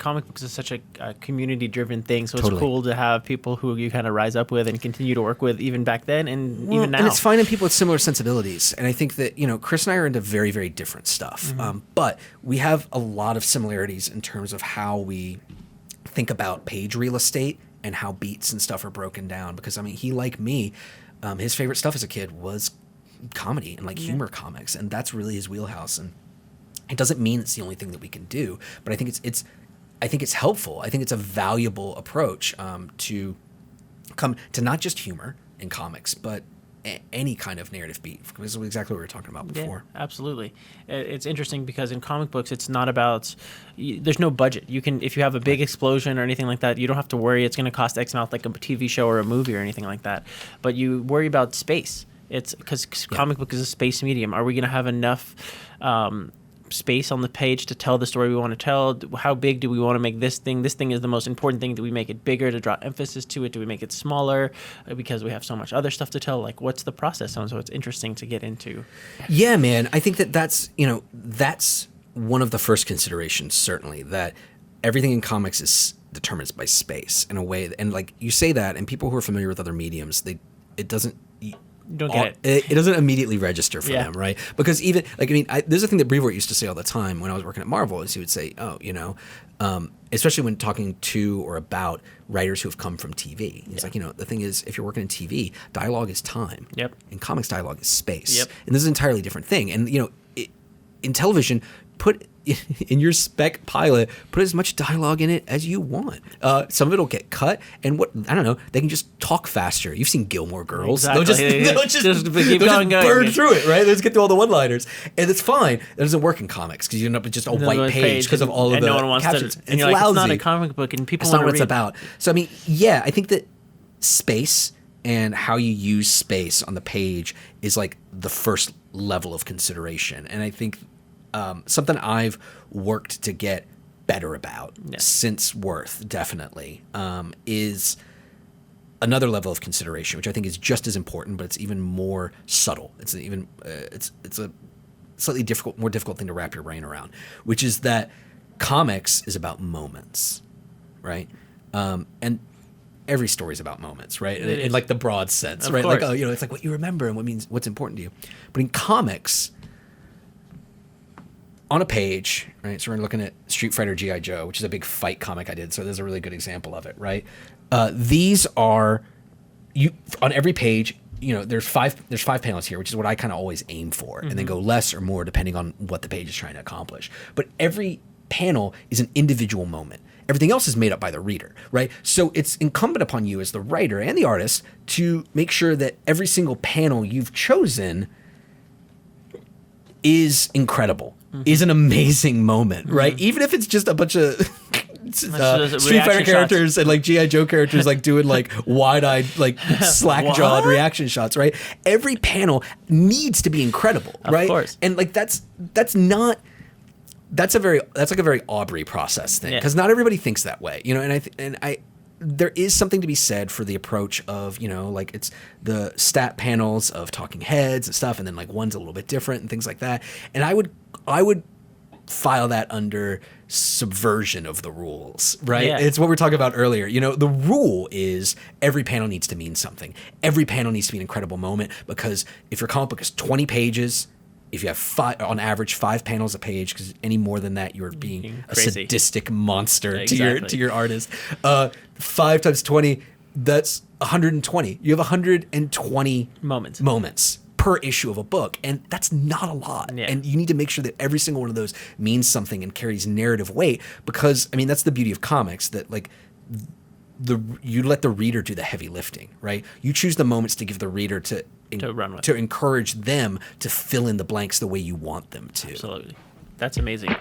comic books is such a community-driven thing, so it's Totally. cool to have people who you kind of rise up with and continue to work with even back then and even now. And it's finding people with similar sensibilities. And I think that, Chris and I are into very, very different stuff. But we have a lot of similarities in terms of how we think about page real estate and how beats and stuff are broken down. Because, he, like me, his favorite stuff as a kid was comedy and humor comics. And that's really his wheelhouse. And it doesn't mean it's the only thing that we can do, but I think it's helpful. I think it's a valuable approach to come to not just humor in comics, but any kind of narrative beat. This is exactly what we were talking about before. Yeah, absolutely. It's interesting because in comic books, it's not about, there's no budget. You can, if you have a big explosion or anything like that, you don't have to worry it's going to cost X amount like a TV show or a movie or anything like that. But you worry about space. It's because comic book is a space medium. Are we going to have enough space on the page to tell the story we want to tell? How big do we want to make this thing? This thing is the most important thing. Do we make it bigger to draw emphasis to it? Do we make it smaller because we have so much other stuff to tell? What's the process? And so it's interesting to get into. Yeah, man. I think that's one of the first considerations, certainly, that everything in comics is determined by space in a way. And you say that, and people who are familiar with other mediums, it doesn't, You don't get it. It doesn't immediately register for them, right? Because even there's a thing that Brevoort used to say all the time when I was working at Marvel is he would say, especially when talking to or about writers who have come from TV. He's the thing is, if you're working in TV, dialogue is time. Yep. In comics, dialogue is space. Yep. And this is an entirely different thing. And in television, put in your spec pilot, put as much dialogue in it as you want. Some of it'll get cut, and they can just talk faster. You've seen Gilmore Girls. Exactly. They'll just burn through it, right? They'll just get through all the one-liners, and it's fine. That doesn't work in comics because you end up with just a white page because of all of the no one wants captions. and you're lousy. It's not a comic book, and people It's want not to what read. it's about. So I think that space and how you use space on the page is the first level of consideration, and I think something I've worked to get better about since Worth, definitely, is another level of consideration, which I think is just as important, but it's even more subtle. It's a slightly more difficult thing to wrap your brain around, which is that comics is about moments, right? And every story is about moments, right? In the broad sense, right? Course. It's what you remember and what's important to you. But in comics, on a page, right? So we're looking at Street Fighter G.I. Joe, which is a big fight comic I did. So there's a really good example of it, right? These are on every page. There's five panels here, which is what I kind of always aim for, and then go less or more depending on what the page is trying to accomplish. But every panel is an individual moment. Everything else is made up by the reader, right? So it's incumbent upon you as the writer and the artist to make sure that every single panel you've chosen is incredible, is an amazing moment, right? Even if it's just a bunch of Street Fighter characters and G.I. Joe characters doing wide-eyed, slack-jawed reaction shots, right? Every panel needs to be incredible, right? Of course. And that's a very Aubrey process thing, because not everybody thinks that way, and there is something to be said for the approach of, it's the stat panels of talking heads and stuff, and then one's a little bit different and things like that. And I would file that under subversion of the rules, right? Yeah. It's what we were talking about earlier. The rule is every panel needs to mean something. Every panel needs to be an incredible moment, because if your comic book is 20 pages, if you have on average 5 panels a page, because any more than that, you're being a sadistic monster to your artist. 5 times 20, that's 120. You have 120 moments per issue of a book, and that's not a lot. Yeah. And you need to make sure that every single one of those means something and carries narrative weight, because that's the beauty of comics, that you let the reader do the heavy lifting, right? You choose the moments to give the reader to encourage them to fill in the blanks the way you want them to. Absolutely. That's amazing.